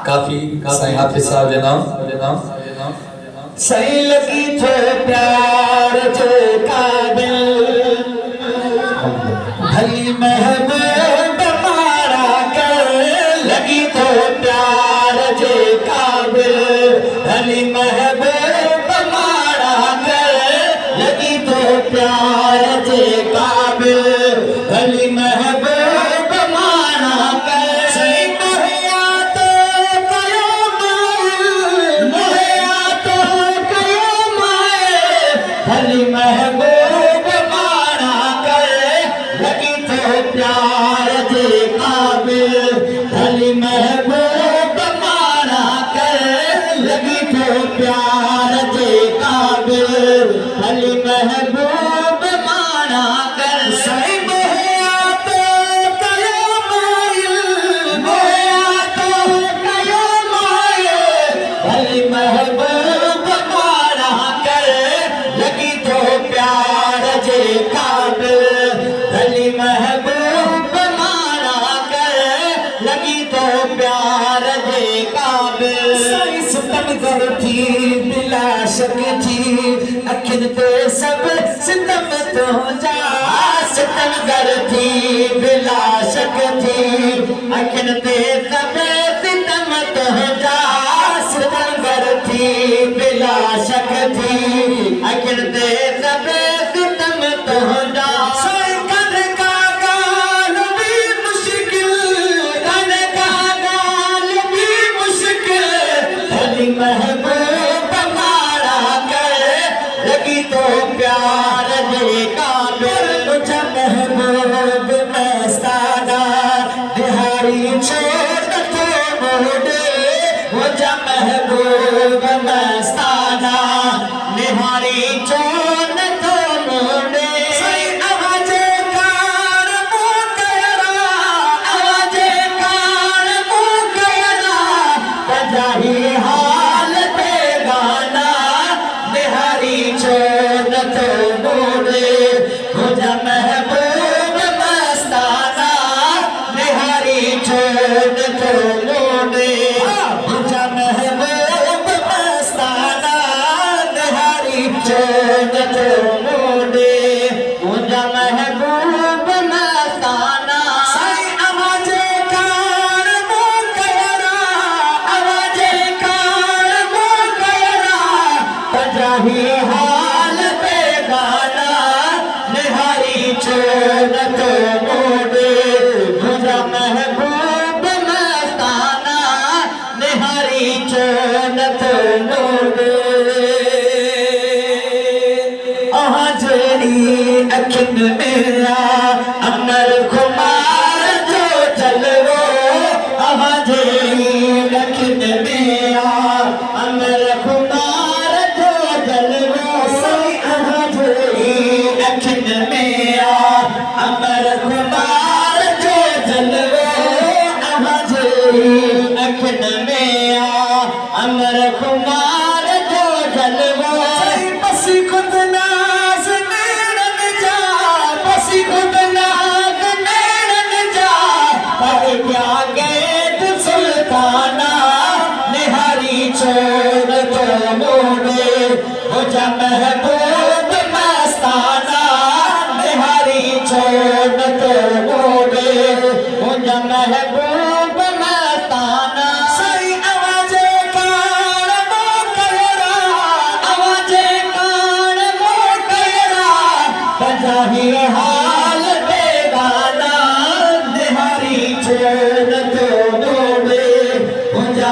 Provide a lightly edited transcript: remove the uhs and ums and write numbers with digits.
काफी साईं हाफिज साहब जनाब सही लगी थे प्यार थे काबिल भली महबूब मारा कर लगी तो प्यार थे काबिल भली महबूब मारा कर लगी तो प्यार थे काबिल भली महबूब मारा कर भली महबूब मारा कर लगी तो प्यार दे काबिल भली महबूब मारा कर लगी तो प्यार दे काबिल भली महबूब मारा कर सही मोहया तो कयो माइल मोहया तो कयो माइल भली महबूब मारा कर लगी तो प्यार जे काबिल भली महबूब मारा कर लगी तो प्यार जे काबिल सही सितमगर थी बिला शक थी अखिन पे सब सितम तो जा सितमगर थी बिला शक थी अखिन पे सब सितम तो जा सितमगर थी बिला शक थी अखिन पे सब सितम तो जा कर का गाल भी मुश्किल कर का गाल भी मुश्किल भली महबूब मारा कर लगी तो प्यार दे काबिल मुझे महबूब मस्ताना बिहारी छोड़ तो मोड़े मुझे महबूब मस्ताना निहारी चोन तो मोड़े आवाज कार मुकरा आवाज कार मुकरा बजाही हाल पे गाना निहारी चोन तो मोड़े मुझे महबूब मस्ताना निहारी चोन तो मोड़े मुझे महबूब मस्ताना निहारी चोन तो मोड़े मुझे महबूब मस्ताना सही आवाज कार मुकरा आवाज कार मुकरा बजाही हाल पे गाना निहारी चोन तो मोड़े मुझे महबूब मस्ताना निहारी चोन तो मोड़े आजड़ी अखिन मेरा अमर खुमार जो चलवो आजड़ी अखिन मेरा अमर खुमार जो चलवो सही आजड़ी अखिन मेरा अमर खुमार जो चलवो आजड़ी अखिन मेरा अमर खुमार जो चलवो बसी खुद नाज नेरन जा बसी खुद नाज नेरन जा पर क्या गेट सुल्ताना निहारी चोर तो मोड़े मुझे महबूब मस्ताना निहारी चोर तो मोड़े मुझे महबूब मस्ताना सही आवाज कार मुकरा आवाज कार मुकरा बजाही हाल पे गाना निहारी चोर तो मोड़े मुझे